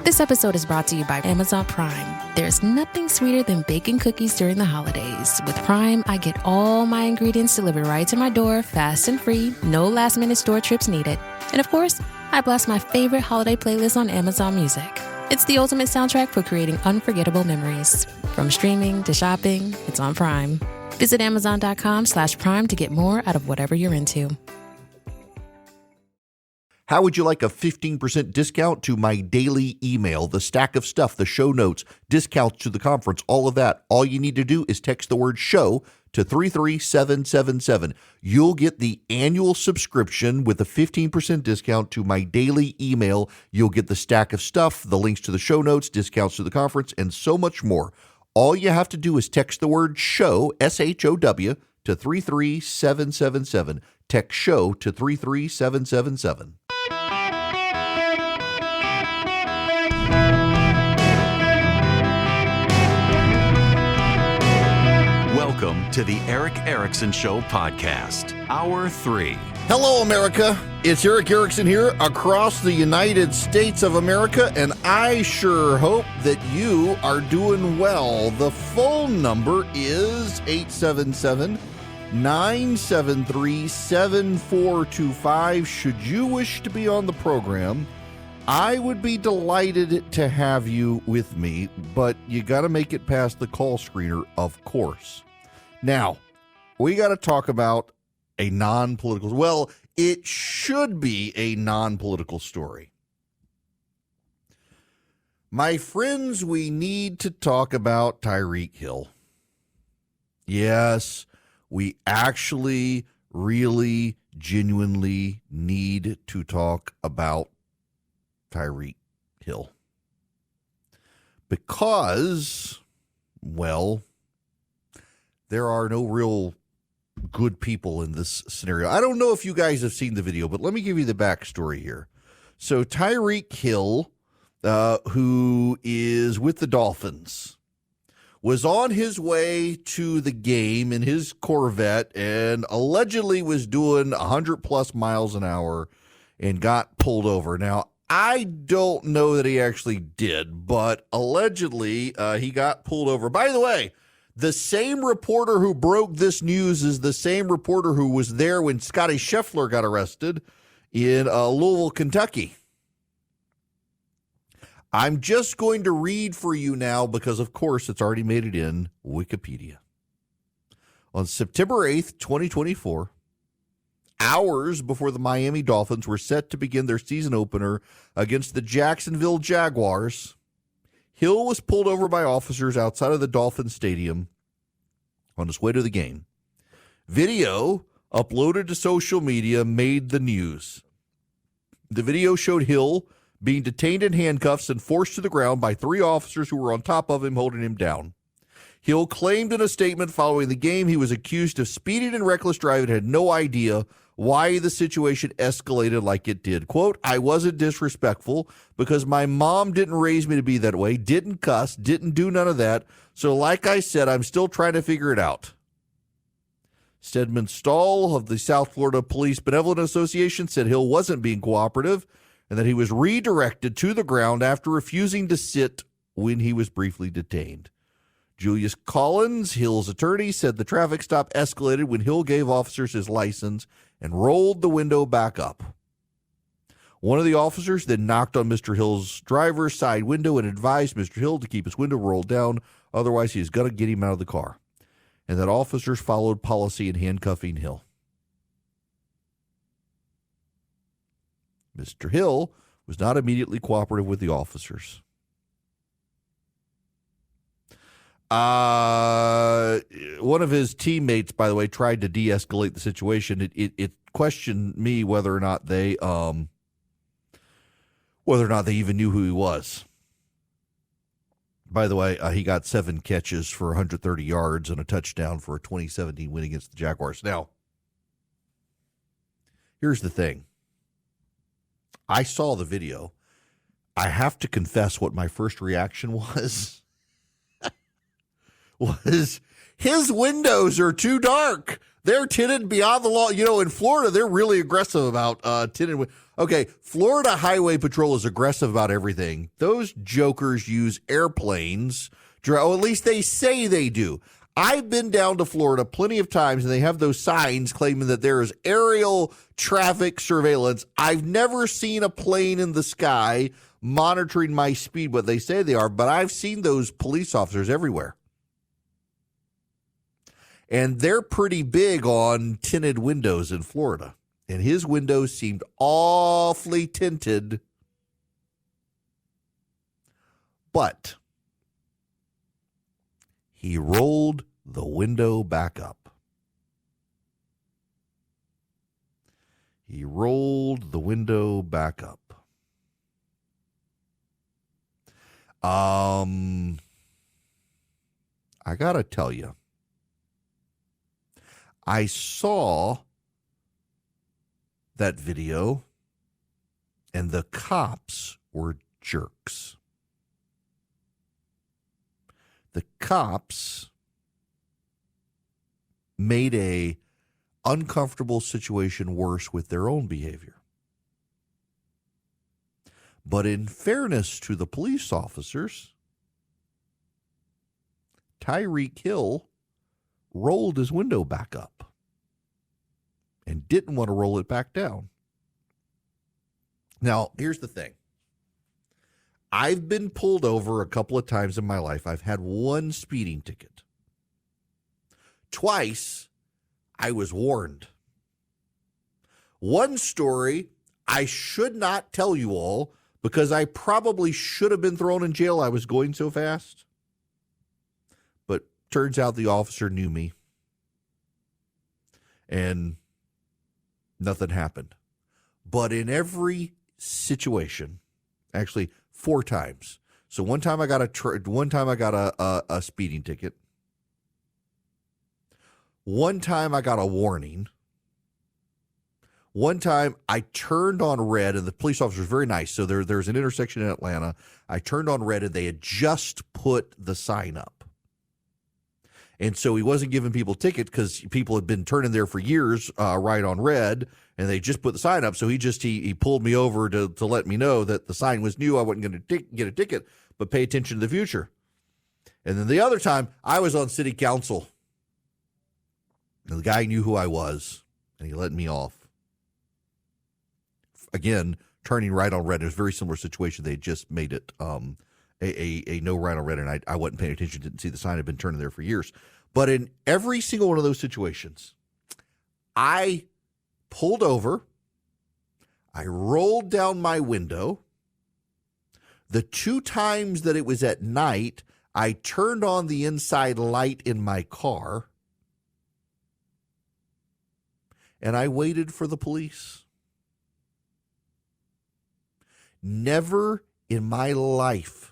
This episode is brought to you by Amazon Prime. There's nothing sweeter than baking cookies during the holidays. With Prime, I get all my ingredients delivered right to my door, fast and free, no last-minute store trips needed. And of course, I blast my favorite holiday playlist on Amazon Music. It's the ultimate soundtrack for creating unforgettable memories. From streaming to shopping, it's on Prime. Visit Amazon.com/Prime to get more out of whatever you're into. How would you like a 15% discount to my daily email, the stack of stuff, the show notes, discounts to the conference, all of that? All you need to do is text the word show to 33777. You'll get the annual subscription with a 15% discount to my daily email. You'll get the stack of stuff, the links to the show notes, discounts to the conference, and so much more. All you have to do is text the word show, SHOW, to 33777. Text show to 33777. Welcome to the Eric Erickson Show podcast, Hour 3. Hello, America. It's Eric Erickson here across the United States of America, and I sure hope that you are doing well. The phone number is 877-973-7425. Should you wish to be on the program, I would be delighted to have you with me, but you got to make it past the call screener, of course. Now, we got to talk about a non-political, well, it should be a non-political story. My friends, we need to talk about Tyreek Hill. Yes, we actually really genuinely need to talk about Tyreek Hill. Because, well, there are no real good people in this scenario. I don't know if you guys have seen the video, but let me give you the backstory here. So Tyreek Hill, who is with the Dolphins, was on his way to the game in his Corvette and allegedly was doing 100 plus miles an hour and got pulled over. Now, I don't know that he actually did, but allegedly he got pulled over. By the way, the same reporter who broke this news is the same reporter who was there when Scotty Scheffler got arrested in Louisville, Kentucky. I'm just going to read for you now because, of course, it's already made it in Wikipedia. On September 8th, 2024, hours before the Miami Dolphins were set to begin their season opener against the Jacksonville Jaguars, Hill was pulled over by officers outside of the Dolphins Stadium on his way to the game. Video uploaded to social media made the news. The video showed Hill being detained in handcuffs and forced to the ground by three officers who were on top of him, holding him down. Hill claimed in a statement following the game he was accused of speeding and reckless driving and had no idea why the situation escalated like it did. Quote, I wasn't disrespectful because my mom didn't raise me to be that way, didn't cuss, didn't do none of that. So like I said, I'm still trying to figure it out. Stedman Stahl of the South Florida Police Benevolent Association said Hill wasn't being cooperative and that he was redirected to the ground after refusing to sit when he was briefly detained. Julius Collins, Hill's attorney, said the traffic stop escalated when Hill gave officers his license and rolled the window back up. One of the officers then knocked on Mr. Hill's driver's side window and advised Mr. Hill to keep his window rolled down, otherwise he was going to get him out of the car, and that officers followed policy in handcuffing Hill. Mr. Hill was not immediately cooperative with the officers. One of his teammates, by the way, tried to de-escalate the situation. It questioned me whether or not they even knew who he was. By the way, he got 7 catches for 130 yards and a touchdown for a 2017 win against the Jaguars. Now, here's the thing. I saw the video. I have to confess what my first reaction was his windows are too dark. They're tinted beyond the law. You know, in Florida, they're really aggressive about tinted. Okay, Florida Highway Patrol is aggressive about everything. Those jokers use airplanes, or at least they say they do. I've been down to Florida plenty of times, and they have those signs claiming that there is aerial traffic surveillance. I've never seen a plane in the sky monitoring my speed, what they say they are, but I've seen those police officers everywhere. And they're pretty big on tinted windows in Florida. And his windows seemed awfully tinted. But he rolled the window back up. He rolled the window back up. I gotta tell you, I saw that video, and the cops were jerks. The cops made a uncomfortable situation worse with their own behavior. But in fairness to the police officers, Tyreek Hill rolled his window back up and didn't want to roll it back down. Now, here's the thing. I've been pulled over a couple of times in my life. I've had one speeding ticket. Twice, I was warned. One story I should not tell you all because I probably should have been thrown in jail. I was going so fast. But turns out the officer knew me. And nothing happened. But in every situation, actually 4 times. So one time I got a speeding ticket. One time I got a warning. One time I turned on red, and the police officer was very nice. So there's an intersection in Atlanta. I turned on red, and they had just put the sign up. And so he wasn't giving people tickets because people had been turning there for years right on red, and they just put the sign up. So he pulled me over to let me know that the sign was new. I wasn't going to get a ticket, but pay attention to the future. And then the other time, I was on city council. And the guy knew who I was, and he let me off. Again, turning right on red. It was a very similar situation. They just made it a no right on red, and I wasn't paying attention, didn't see the sign. I'd been turning there for years. But in every single one of those situations, I pulled over. I rolled down my window. The 2 times that it was at night, I turned on the inside light in my car, and I waited for the police. Never in my life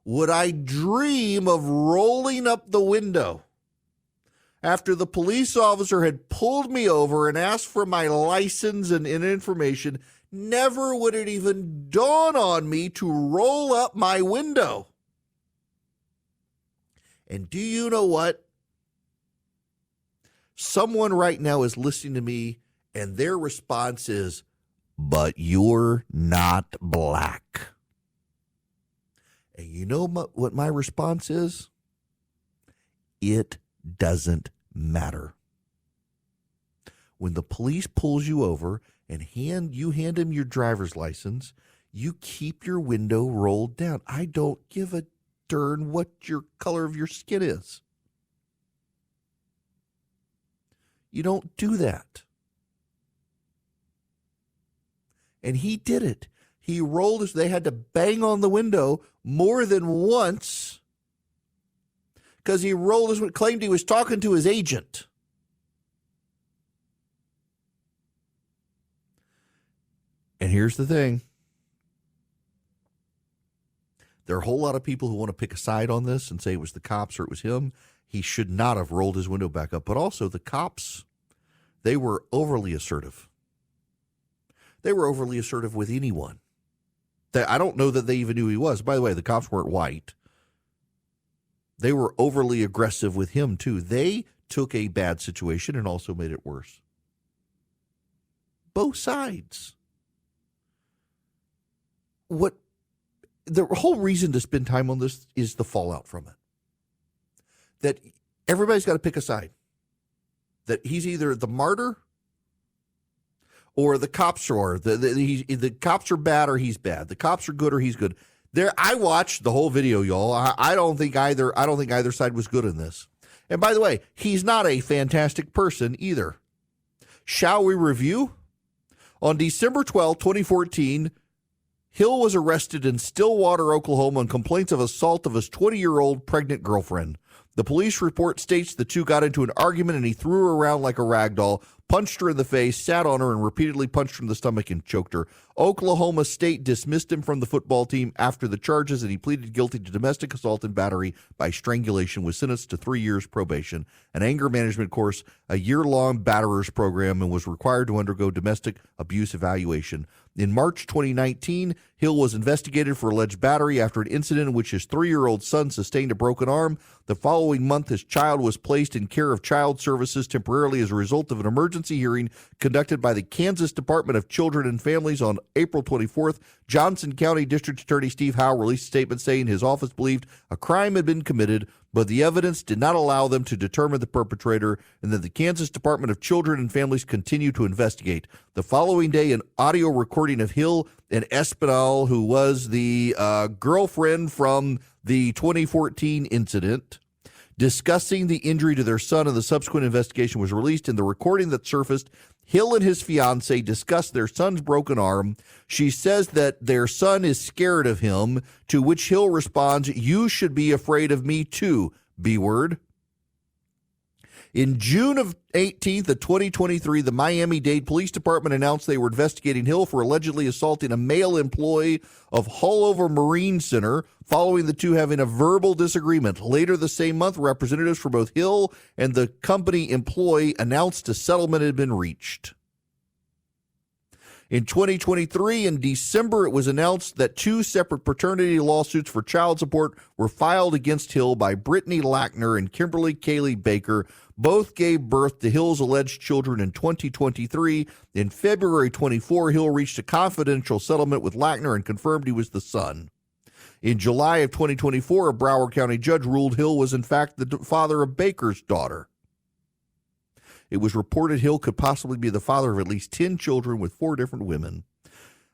would I dream of rolling up the window after the police officer had pulled me over and asked for my license and information. Never would it even dawn on me to roll up my window. And do you know what? Someone right now is listening to me, and their response is, but you're not black. And you know what my response is? It doesn't matter. When the police pulls you over and you hand them your driver's license, you keep your window rolled down. I don't give a darn what your color of your skin is. You don't do that. And he did it. He rolled us. They had to bang on the window more than once because he rolled us, claimed he was talking to his agent. And here's the thing. There are a whole lot of people who want to pick a side on this and say it was the cops or it was him. He should not have rolled his window back up. But also the cops, they were overly assertive. They were overly assertive with anyone. I don't know that they even knew who he was. By the way, the cops weren't white. They were overly aggressive with him, too. They took a bad situation and also made it worse. both sides. What the whole reason to spend time on this is the fallout from it. That everybody's got to pick a side. That he's either the martyr or the cops are. The cops are bad or he's bad. The cops are good or he's good. I watched the whole video, y'all. I don't think either side was good in this. And by the way, he's not a fantastic person either. Shall we review? On December 12, 2014, Hill was arrested in Stillwater, Oklahoma on complaints of assault of his 20-year-old pregnant girlfriend. The police report states the two got into an argument and he threw her around like a rag doll, punched her in the face, sat on her, and repeatedly punched her in the stomach and choked her. Oklahoma State dismissed him from the football team after the charges, and he pleaded guilty to domestic assault and battery by strangulation, was sentenced to 3 years probation, an anger management course, a year-long batterers program, and was required to undergo domestic abuse evaluation. In March 2019, Hill was investigated for alleged battery after an incident in which his 3-year-old son sustained a broken arm. The following month, his child was placed in care of child services temporarily as a result of an emergency hearing conducted by the Kansas Department of Children and Families on April 24th. Johnson County District Attorney Steve Howe released a statement saying his office believed a crime had been committed, but the evidence did not allow them to determine the perpetrator, and that the Kansas Department of Children and Families continue to investigate. The following day, an audio recording of Hill and Espinal, who was the girlfriend from the 2014 incident, discussing the injury to their son and the subsequent investigation was released. In the recording that surfaced, Hill and his fiancée discussed their son's broken arm. She says that their son is scared of him, to which Hill responds, "You should be afraid of me too, B-word." In June of 18th of 2023, the Miami-Dade Police Department announced they were investigating Hill for allegedly assaulting a male employee of Hullover Marine Center following the two having a verbal disagreement. Later the same month, representatives for both Hill and the company employee announced a settlement had been reached. In 2023, in December, it was announced that 2 separate paternity lawsuits for child support were filed against Hill by Brittany Lackner and Kimberly Kaylee Baker. Both gave birth to Hill's alleged children in 2023. In February 24, Hill reached a confidential settlement with Lackner and confirmed he was the son. In July of 2024, a Broward County judge ruled Hill was in fact the father of Baker's daughter. It was reported Hill could possibly be the father of at least 10 children with 4 different women.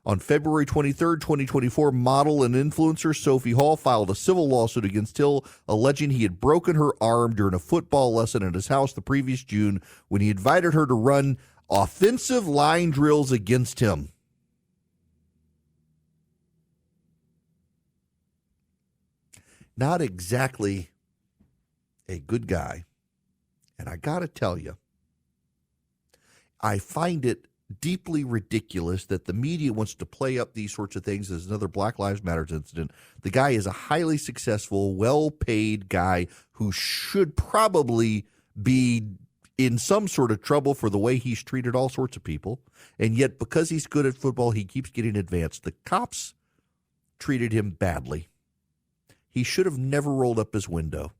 On February 23, 2024, model and influencer Sophie Hall filed a civil lawsuit against Hill, alleging he had broken her arm during a football lesson at his house the previous June when he invited her to run offensive line drills against him. Not exactly a good guy. And I got to tell you, I find it deeply ridiculous that the media wants to play up these sorts of things as another Black Lives Matter incident. The guy is a highly successful, well-paid guy who should probably be in some sort of trouble for the way he's treated all sorts of people. And yet, because he's good at football, he keeps getting advanced. The cops treated him badly. He should have never rolled up his window.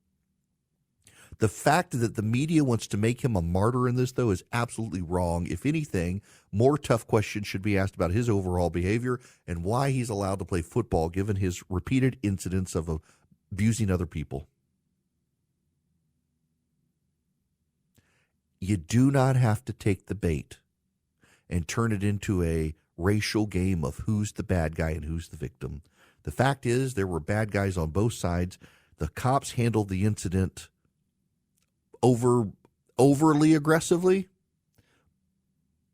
The fact that the media wants to make him a martyr in this, though, is absolutely wrong. If anything, more tough questions should be asked about his overall behavior and why he's allowed to play football, given his repeated incidents of abusing other people. You do not have to take the bait and turn it into a racial game of who's the bad guy and who's the victim. The fact is, there were bad guys on both sides. The cops handled the incident overly aggressively,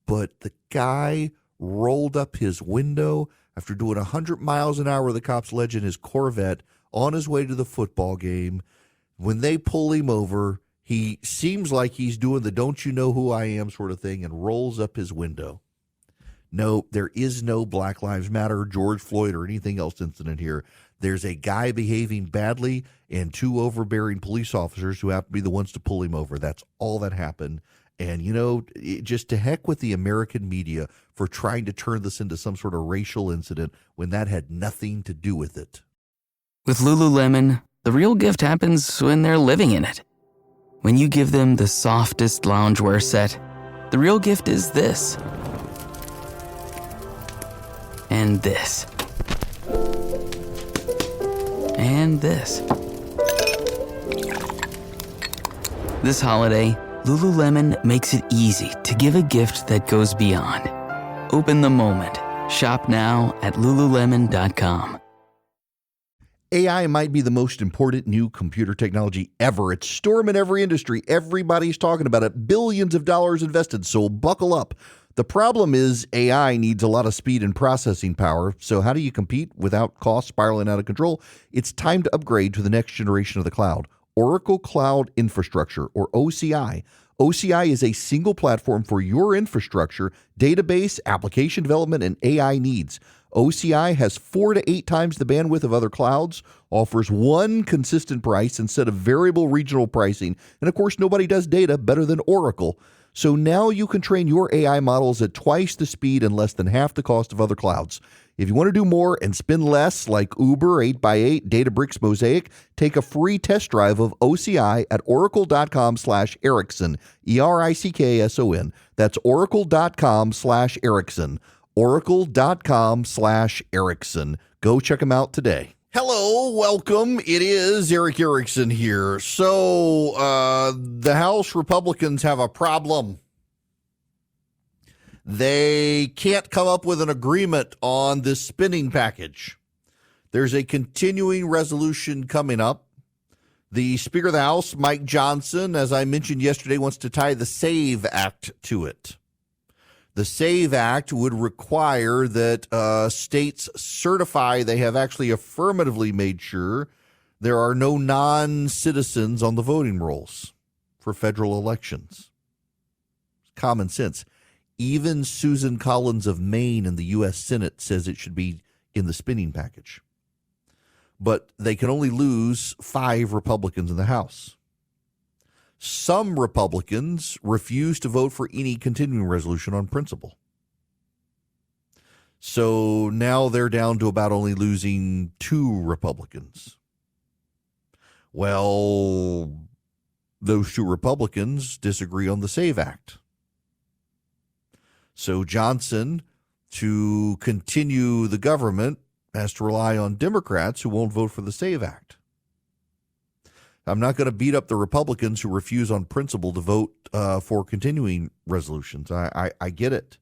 but the guy rolled up his window after doing 100 miles an hour, the cops allege, in his Corvette on his way to the football game. When they pull him over, he seems like he's doing the "don't you know who I am" sort of thing and rolls up his window. No, there is no Black Lives Matter, George Floyd, or anything else incident here. There's a guy behaving badly and 2 overbearing police officers who happen to be the ones to pull him over. That's all that happened. And, just to heck with the American media for trying to turn this into some sort of racial incident when that had nothing to do with it. With Lululemon, the real gift happens when they're living in it. When you give them the softest loungewear set, the real gift is this. And this. And this. This holiday, Lululemon makes it easy to give a gift that goes beyond. Open the moment. Shop now at Lululemon.com. AI might be the most important new computer technology ever. It's storming every industry. Everybody's talking about it. Billions of dollars invested, so buckle up. The problem is AI needs a lot of speed and processing power. So how do you compete without costs spiraling out of control? It's time to upgrade to the next generation of the cloud. Oracle Cloud Infrastructure, or OCI. OCI is a single platform for your infrastructure, database, application development, and AI needs. OCI has 4 to 8 times the bandwidth of other clouds, offers one consistent price instead of variable regional pricing, and of course, nobody does data better than Oracle. So now you can train your AI models at twice the speed and less than half the cost of other clouds. If you want to do more and spend less, like Uber, 8x8, Databricks, Mosaic, take a free test drive of OCI at oracle.com/Erickson, ERICKSON. That's oracle.com/Erickson, oracle.com/Erickson. Go check them out today. Hello, welcome. It is Eric Erickson here. So, the House Republicans have a problem. They can't come up with an agreement on this spending package. There's a continuing resolution coming up. The Speaker of the House, Mike Johnson, as I mentioned yesterday, wants to tie the SAVE Act to it. The SAVE Act would require that states certify they have actually affirmatively made sure there are no non-citizens on the voting rolls for federal elections. Common sense. Even Susan Collins of Maine in the U.S. Senate says it should be in the spending package. But they can only lose 5 Republicans in the House. Some Republicans refuse to vote for any continuing resolution on principle. So now they're down to about only losing 2 Republicans. Well, those 2 Republicans disagree on the SAVE Act. So Johnson, to continue the government, has to rely on Democrats who won't vote for the SAVE Act. I'm not going to beat up the Republicans who refuse on principle to vote for continuing resolutions. I get it.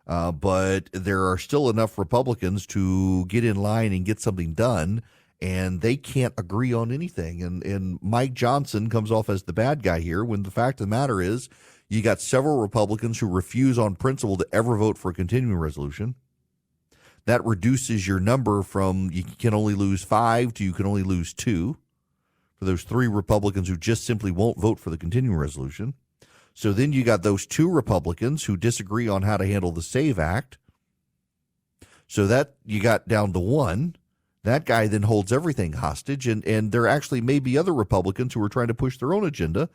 But there are still enough Republicans to get in line and get something done, and they can't agree on anything. And Mike Johnson comes off as the bad guy here when the fact of the matter is you got several Republicans who refuse on principle to ever vote for a continuing resolution. That reduces your number from you can only lose 5 to you can only lose 2 for those 3 Republicans who just simply won't vote for the continuing resolution. So then you got those 2 Republicans who disagree on how to handle the SAVE Act. So that you got down to 1. That guy then holds everything hostage, and there actually may be other Republicans who are trying to push their own agenda.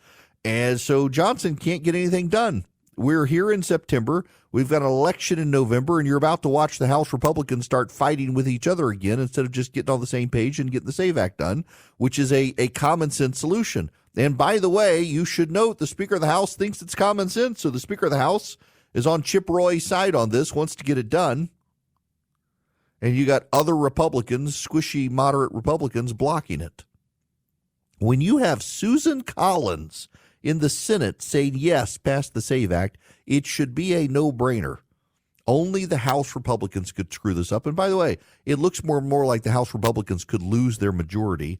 And so Johnson can't get anything done. We're here in September. We've got an election in November, and you're about to watch the House Republicans start fighting with each other again instead of just getting on the same page and getting the SAVE Act done, which is a common sense solution. And by the way, you should note the Speaker of the House thinks it's common sense. So the Speaker of the House is on Chip Roy's side on this, wants to get it done. And you got other Republicans, squishy, moderate Republicans, blocking it. When you have Susan Collins in the Senate saying, yes, pass the SAVE Act, it should be a no-brainer. Only the House Republicans could screw this up. And by the way, it looks more and more like the House Republicans could lose their majority,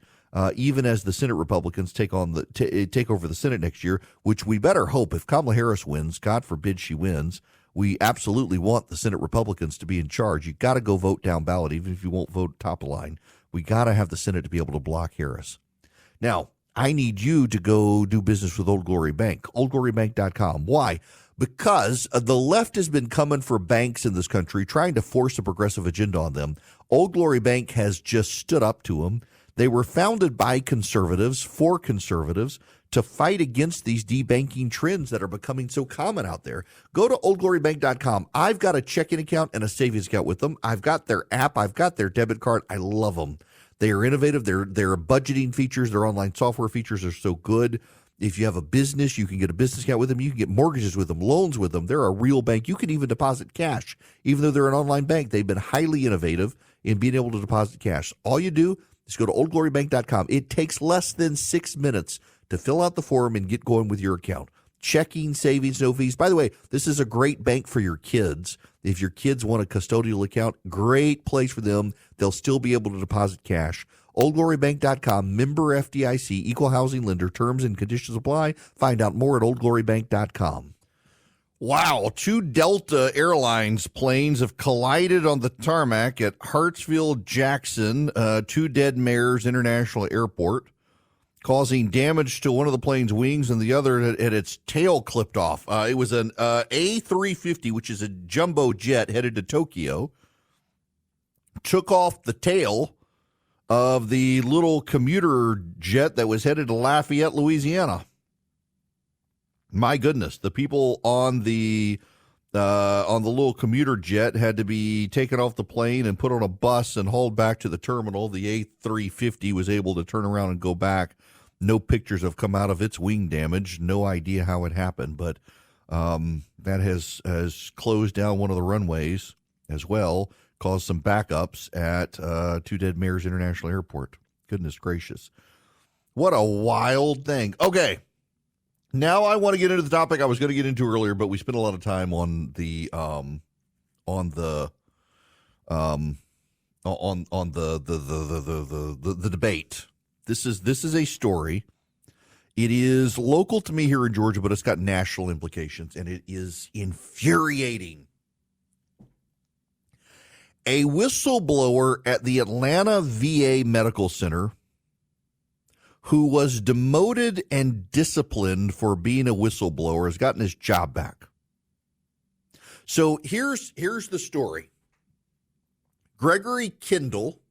even as the Senate Republicans take over the Senate next year, which we better hope if Kamala Harris wins, God forbid she wins, we absolutely want the Senate Republicans to be in charge. You got to go vote down ballot, even if you won't vote top of line. We got to have the Senate to be able to block Harris. Now, I need you to go do business with Old Glory Bank, oldglorybank.com. Why? Because the left has been coming for banks in this country, trying to force a progressive agenda on them. Old Glory Bank has just stood up to them. They were founded by conservatives, for conservatives, to fight against these debanking trends that are becoming so common out there. Go to oldglorybank.com. I've got a checking account and a savings account with them. I've got their app. I've got their debit card. I love them. They are innovative. Their budgeting features, their online software features are so good. If you have a business, you can get a business account with them. You can get mortgages with them, loans with them. They're a real bank. You can even deposit cash. Even though they're an online bank, they've been highly innovative in being able to deposit cash. All you do is go to oldglorybank.com. It takes less than 6 minutes to fill out the form and get going with your account. Checking, savings, no fees. By the way, this is a great bank for your kids. If your kids want a custodial account, great place for them. They'll still be able to deposit cash. oldglorybank.com, member FDIC, equal housing lender. Terms and conditions apply. Find out more at oldglorybank.com. Wow, 2 Delta Airlines planes have collided on the tarmac at Hartsfield-Jackson, 2 Dead Mares International Airport, causing damage to one of the plane's wings and the other had its tail clipped off. It was an A350, which is a jumbo jet headed to Tokyo, took off the tail of the little commuter jet that was headed to Lafayette, Louisiana. My goodness, the people on the little commuter jet had to be taken off the plane and put on a bus and hauled back to the terminal. The A350 was able to turn around and go back. No pictures have come out of its wing damage. No idea how it happened, but that has closed down one of the runways as well, caused some backups at 2 Dead Mares International Airport. Goodness gracious. What a wild thing. Okay. Now I want to get into the topic I was going to get into earlier, but we spent a lot of time on the debate. This is a story. It is local to me here in Georgia, but it's got national implications, and it is infuriating. A whistleblower at the Atlanta VA Medical Center who was demoted and disciplined for being a whistleblower has gotten his job back. So here's the story. Gregory Kendall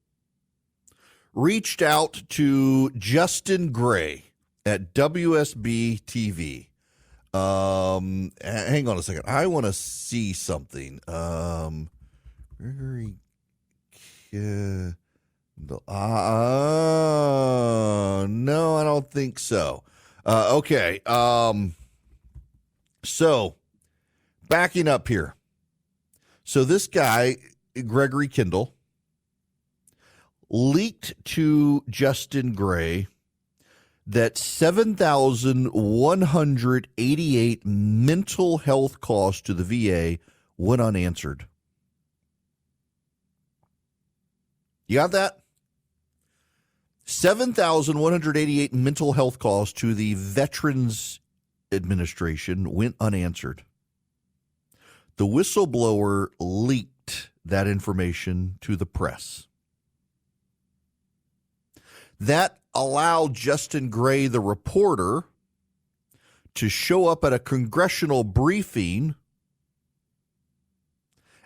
reached out to Justin Gray at WSB TV. Hang on a second. I want to see something. Gregory Kendall. No, I don't think so. Okay. So backing up here. So this guy, Gregory Kendall, leaked to Justin Gray that 7,188 mental health calls to the VA went unanswered. You got that? 7,188 mental health calls to the Veterans Administration went unanswered. The whistleblower leaked that information to the press. That allowed Justin Gray, the reporter, to show up at a congressional briefing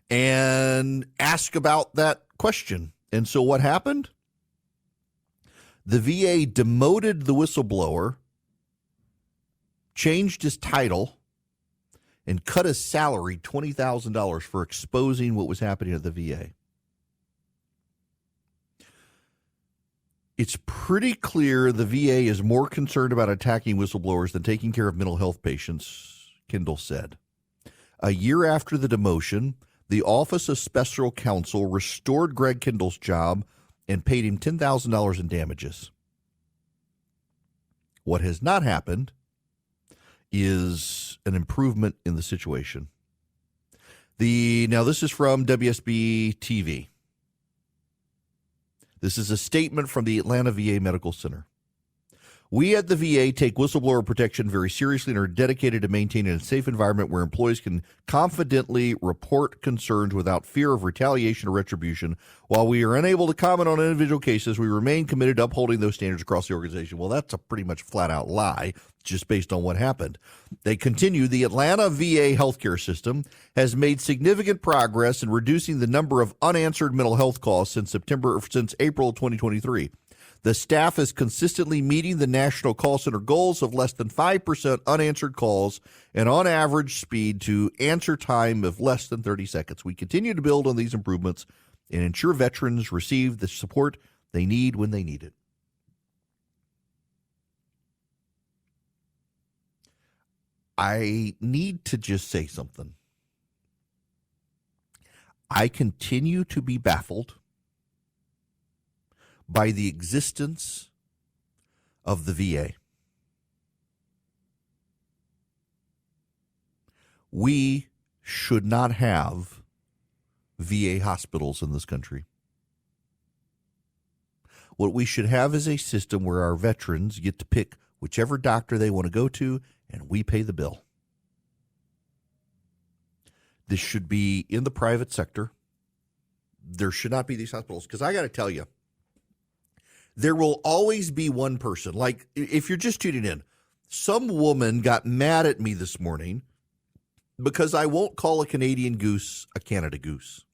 and ask about that question. And so what happened? The VA demoted the whistleblower, changed his title, and cut his salary $20,000 for exposing what was happening at the VA. It's pretty clear the VA is more concerned about attacking whistleblowers than taking care of mental health patients, Kendall said. A year after the demotion, the Office of Special Counsel restored Greg Kendall's job and paid him $10,000 in damages. What has not happened is an improvement in the situation. Now, this is from WSB TV. This is a statement from the Atlanta VA Medical Center. We at the VA take whistleblower protection very seriously and are dedicated to maintaining a safe environment where employees can confidently report concerns without fear of retaliation or retribution. While we are unable to comment on individual cases, we remain committed to upholding those standards across the organization. Well, that's a pretty much flat-out lie, just based on what happened. They continue, the Atlanta VA healthcare system has made significant progress in reducing the number of unanswered mental health calls since April 2023. The staff is consistently meeting the national call center goals of less than 5% unanswered calls and on average speed to answer time of less than 30 seconds. We continue to build on these improvements and ensure veterans receive the support they need when they need it. I need to just say something. I continue to be baffled by the existence of the VA. We should not have VA hospitals in this country. What we should have is a system where our veterans get to pick whichever doctor they want to go to, and we pay the bill. This should be in the private sector. There should not be these hospitals, because I got to tell you, there will always be one person. Like, if you're just tuning in, some woman got mad at me this morning because I won't call a Canadian goose a Canada goose.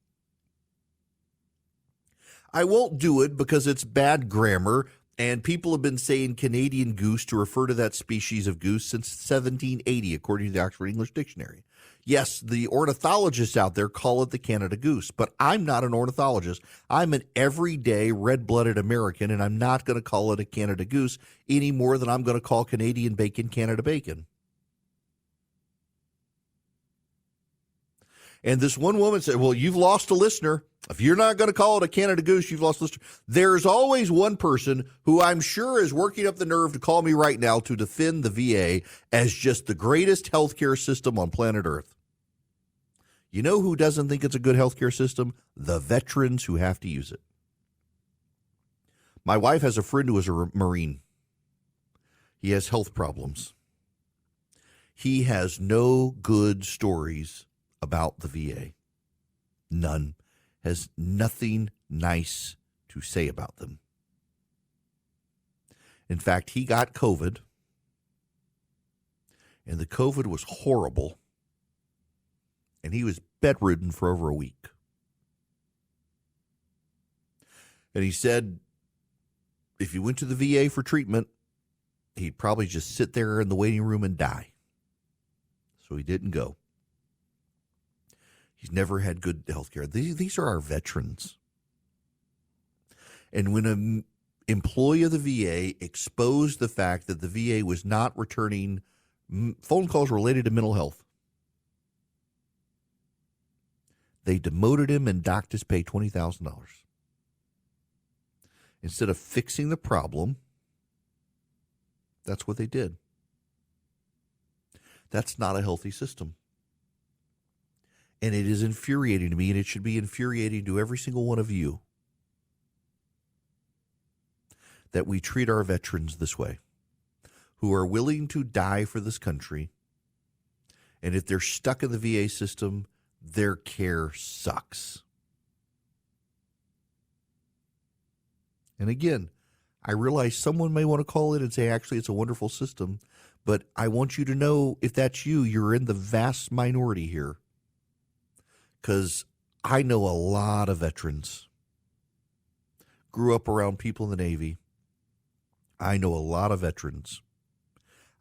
I won't do it because it's bad grammar, and people have been saying Canadian goose to refer to that species of goose since 1780, according to the Oxford English Dictionary. Yes, the ornithologists out there call it the Canada goose, but I'm not an ornithologist. I'm an everyday red-blooded American, and I'm not going to call it a Canada goose any more than I'm going to call Canadian bacon Canada bacon. And this one woman said, well, you've lost a listener. If you're not going to call it a Canada goose, you've lost a listener. There's always one person who I'm sure is working up the nerve to call me right now to defend the VA as just the greatest healthcare system on planet Earth. You know who doesn't think it's a good healthcare system? The veterans who have to use it. My wife has a friend who is a Marine. He has health problems. He has no good stories about the VA. None. Has nothing nice to say about them. In fact, he got COVID, and the COVID was horrible, and he was bedridden for over a week. And he said if he went to the VA for treatment, he'd probably just sit there in the waiting room and die. So he didn't go. He's never had good health care. These are our veterans. And when an employee of the VA exposed the fact that the VA was not returning phone calls related to mental health, they demoted him and docked his pay $20,000. Instead of fixing the problem, that's what they did. That's not a healthy system. And it is infuriating to me, and it should be infuriating to every single one of you that we treat our veterans this way, who are willing to die for this country. And if they're stuck in the VA system, their care sucks. And again, I realize someone may want to call in and say, actually, it's a wonderful system. But I want you to know, if that's you, you're in the vast minority here. Because I know a lot of veterans. Grew up around people in the Navy. I know a lot of veterans.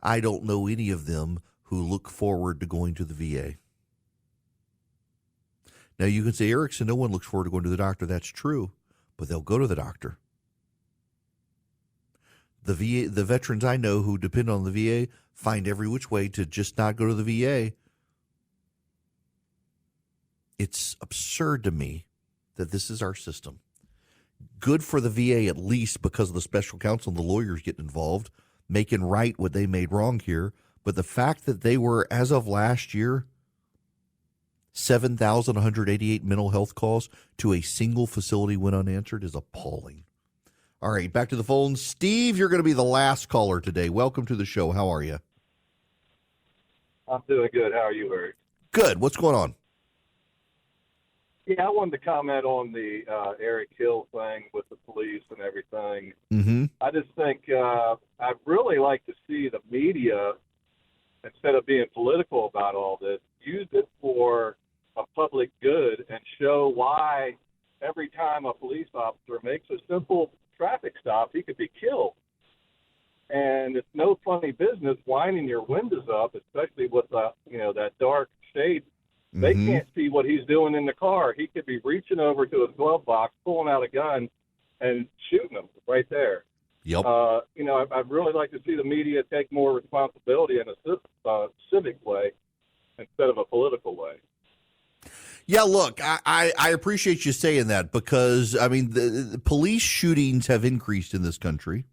I don't know any of them who look forward to going to the VA. Now, you can say, Erickson, no one looks forward to going to the doctor. That's true, but they'll go to the doctor. The veterans I know who depend on the VA find every which way to just not go to the VA. It's absurd to me that this is our system. Good for the VA, at least because of the special counsel and the lawyers getting involved, making right what they made wrong here. But the fact that they were, as of last year, 7,188 mental health calls to a single facility went unanswered is appalling. All right, back to the phone. Steve, you're going to be the last caller today. Welcome to the show. How are you? I'm doing good. How are you, Eric? Good. What's going on? Yeah, I wanted to comment on the Eric Hill thing with the police and everything. Mm-hmm. I just think I'd really like to see the media, instead of being political about all this, use it for a public good and show why every time a police officer makes a simple traffic stop, he could be killed. And it's no funny business winding your windows up, especially with that dark shade. They can't see what he's doing in the car. He could be reaching over to his glove box, pulling out a gun, and shooting them right there. Yep. I'd really like to see the media take more responsibility in a civic way instead of a political way. Yeah, look, I appreciate you saying that because, I mean, the police shootings have increased in this country.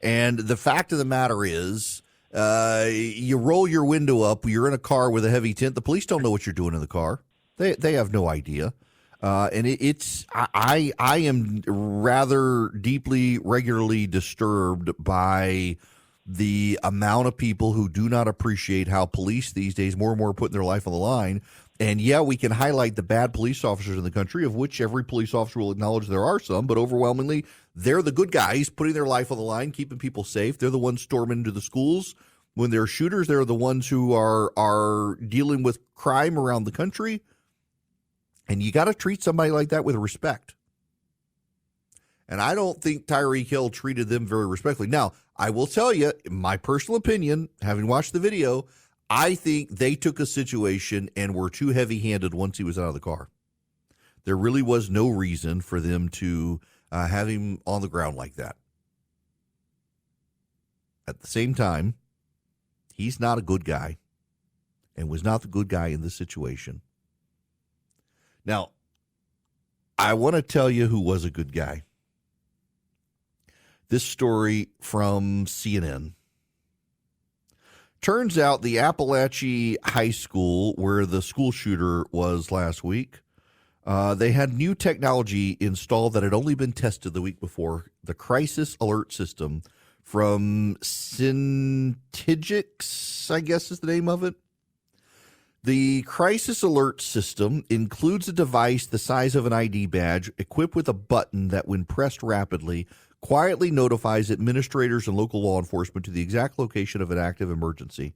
And the fact of the matter is, you roll your window up, you're in a car with a heavy tint. The police don't know what you're doing in the car. They have no idea. And I am rather deeply, regularly disturbed by the amount of people who do not appreciate how police these days more and more are putting their life on the line. And yeah, we can highlight the bad police officers in the country, of which every police officer will acknowledge there are some, but overwhelmingly, they're the good guys putting their life on the line, keeping people safe. They're the ones storming into the schools. When they're shooters, they're the ones who are dealing with crime around the country. And you got to treat somebody like that with respect. And I don't think Tyreek Hill treated them very respectfully. Now, I will tell you, in my personal opinion, having watched the video, I think they took a situation and were too heavy-handed once he was out of the car. There really was no reason for them to have him on the ground like that. At the same time, he's not a good guy and was not the good guy in this situation. Now, I want to tell you who was a good guy. This story from CNN. Turns out the Appalachia High School, where the school shooter was last week, they had new technology installed that had only been tested the week before, the crisis alert system from Syntigix, I guess is the name of it. The crisis alert system includes a device the size of an ID badge equipped with a button that, when pressed rapidly, quietly notifies administrators and local law enforcement to the exact location of an active emergency.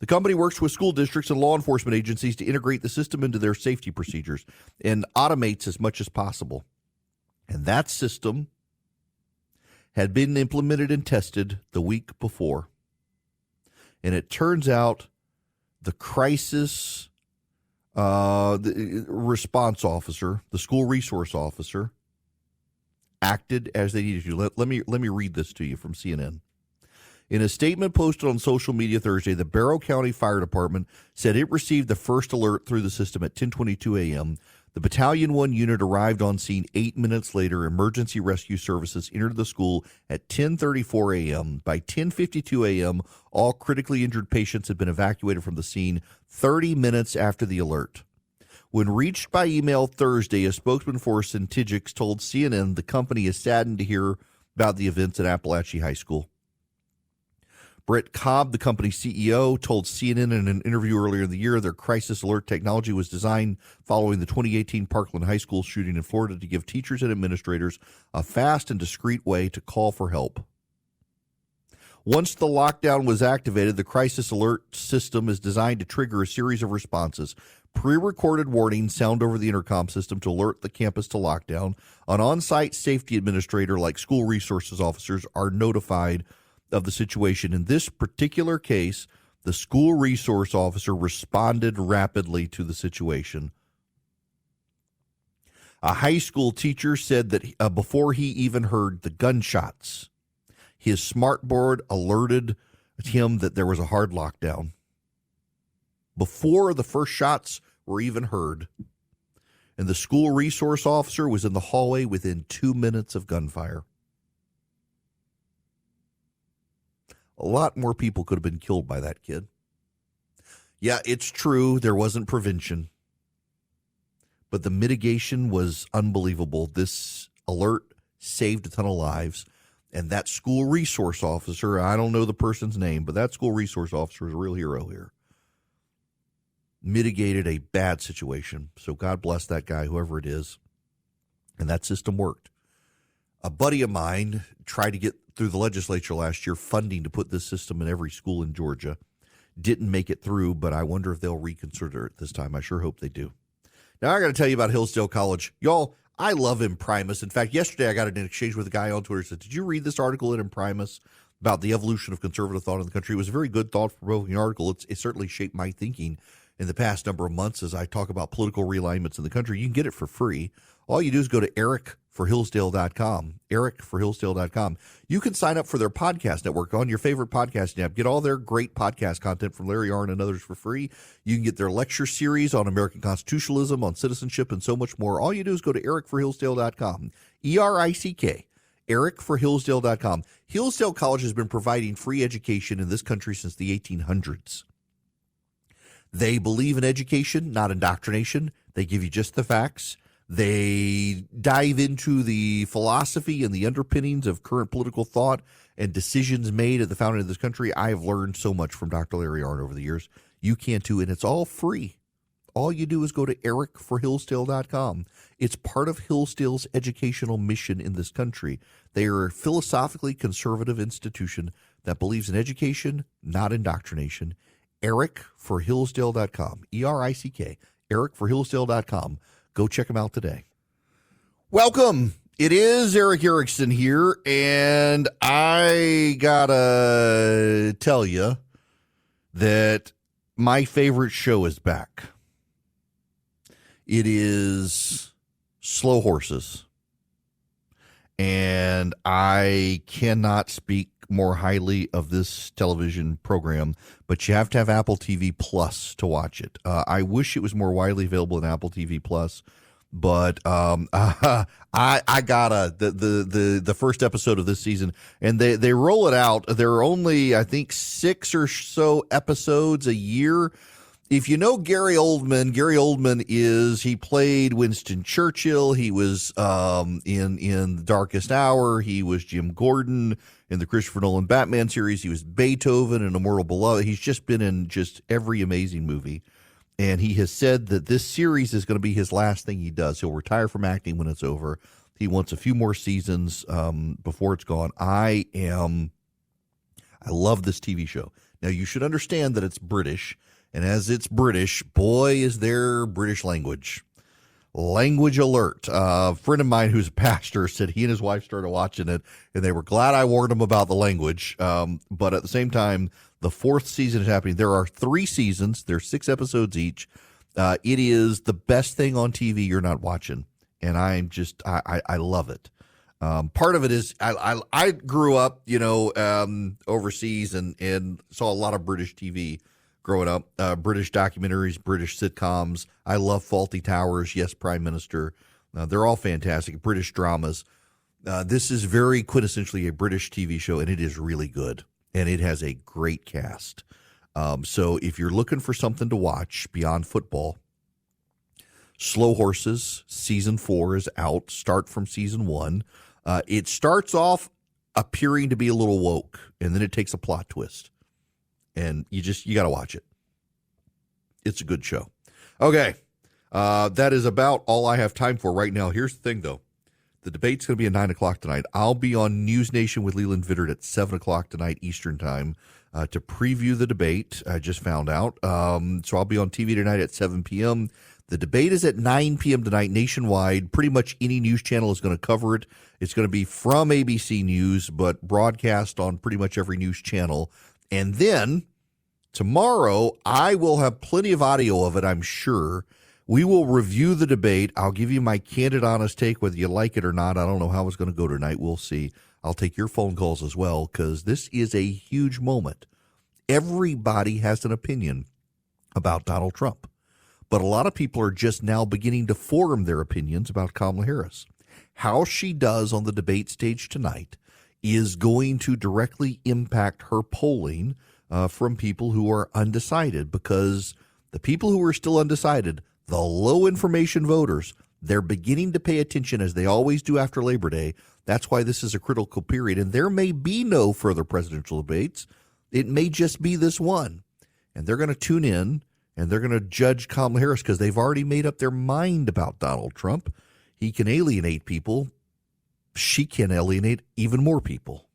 The company works with school districts and law enforcement agencies to integrate the system into their safety procedures and automates as much as possible. And that system had been implemented and tested the week before. And it turns out the crisis the response officer, the school resource officer, acted as they needed to. Let me read this to you from CNN. In a statement posted on social media Thursday, the Barrow County Fire Department said it received the first alert through the system at 10:22 a.m. The Battalion 1 unit arrived on scene 8 minutes later. Emergency rescue services entered the school at 10:34 a.m. By 10:52 a.m., all critically injured patients had been evacuated from the scene 30 minutes after the alert. When reached by email Thursday, a spokesman for Syntigix told CNN the company is saddened to hear about the events at Appalachia High School. Brett Cobb, the company's CEO, told CNN in an interview earlier in the year their crisis alert technology was designed following the 2018 Parkland High School shooting in Florida to give teachers and administrators a fast and discreet way to call for help. Once the lockdown was activated, the crisis alert system is designed to trigger a series of responses. Pre-recorded warnings sound over the intercom system to alert the campus to lockdown. An on-site safety administrator, like school resources officers, are notified of the situation. In this particular case, the school resource officer responded rapidly to the situation. A high school teacher said that before he even heard the gunshots, his smartboard alerted him that there was a hard lockdown. Before the first shots were even heard, and the school resource officer was in the hallway within 2 minutes of gunfire. A lot more people could have been killed by that kid. Yeah, it's true, there wasn't prevention, but the mitigation was unbelievable. This alert saved a ton of lives, and that school resource officer, I don't know the person's name, but that school resource officer is a real hero here. Mitigated a bad situation, so God bless that guy, whoever it is, and that system worked. A buddy of mine tried to get through the legislature last year funding to put this system in every school in Georgia. Didn't make it through, but I wonder if they'll reconsider it this time. I sure hope they do. Now I got to tell you about Hillsdale College. Y'all, I love Imprimis. In fact, yesterday I got in an exchange with a guy on Twitter who said, did you read this article in Imprimis about the evolution of conservative thought in the country? It was a very good, thought-provoking article. It certainly shaped my thinking. in the past number of months as I talk about political realignments in the country. You can get it for free. All you do is go to ericforhillsdale.com, ericforhillsdale.com. You can sign up for their podcast network on your favorite podcasting app. Get all their great podcast content from Larry Arnn and others for free. You can get their lecture series on American constitutionalism, on citizenship, and so much more. All you do is go to ericforhillsdale.com, ERICK, ericforhillsdale.com. Hillsdale College has been providing free education in this country since the 1800s. They believe in education, not indoctrination. They give you just the facts. They dive into the philosophy and the underpinnings of current political thought and decisions made at the founding of this country. I have learned so much from Dr. Larry Arnn over the years. You can too, and it's all free. All you do is go to ericforhillsdale.com. It's part of Hillsdale's educational mission in this country. They are a philosophically conservative institution that believes in education, not indoctrination. ericforhillsdale.com, ERICK, ericforhillsdale.com. Go check them out today. Welcome. It is Eric Erickson here, and I gotta tell you that my favorite show is back. It is Slow Horses, and I cannot speak more highly of this television program, but you have to have Apple TV Plus to watch it. I wish it was more widely available in Apple TV Plus, but I got the first episode of this season, and they roll it out. There are only, I think, 6 or so episodes a year. If you know Gary Oldman he played Winston Churchill. He was in The Darkest Hour. He was Jim Gordon in the Christopher Nolan Batman series. He was Beethoven in Immortal Beloved. He's just been in just every amazing movie. And he has said that this series is going to be his last thing he does. He'll retire from acting when it's over. He wants a few more seasons before it's gone. I love this TV show. Now, you should understand that it's British. And as it's British, boy, is there British language. Language alert. A friend of mine who's a pastor said he and his wife started watching it, and they were glad I warned them about the language. But at the same time, the 4th season is happening. There are 3 seasons. There's 6 episodes each. It is the best thing on TV you're not watching, and I love it. Part of it is I grew up, overseas and saw a lot of British TV growing up, British documentaries, British sitcoms. I love Fawlty Towers, Yes, Prime Minister. They're all fantastic. British dramas. This is very quintessentially a British TV show, and it is really good. And it has a great cast. So if you're looking for something to watch beyond football, Slow Horses, Season 4 is out. Start from Season 1. It starts off appearing to be a little woke, and then it takes a plot twist. And you got to watch it. It's a good show. Okay. That is about all I have time for right now. Here's the thing, though. The debate's going to be at 9 o'clock tonight. I'll be on News Nation with Leland Vittert at 7 o'clock tonight Eastern Time to preview the debate. I just found out. So I'll be on TV tonight at 7 p.m. The debate is at 9 p.m. tonight nationwide. Pretty much any news channel is going to cover it. It's going to be from ABC News, but broadcast on pretty much every news channel. And then tomorrow, I will have plenty of audio of it, I'm sure. We will review the debate. I'll give you my candid, honest take, whether you like it or not. I don't know how it's going to go tonight. We'll see. I'll take your phone calls as well, because this is a huge moment. Everybody has an opinion about Donald Trump, but a lot of people are just now beginning to form their opinions about Kamala Harris. How she does on the debate stage tonight is going to directly impact her polling from people who are undecided, because the people who are still undecided, the low information voters, they're beginning to pay attention, as they always do after Labor Day. That's why this is a critical period, and there may be no further presidential debates. It may just be this one, and they're going to tune in, and they're going to judge Kamala Harris because they've already made up their mind about Donald Trump. He can alienate people. She can alienate even more people.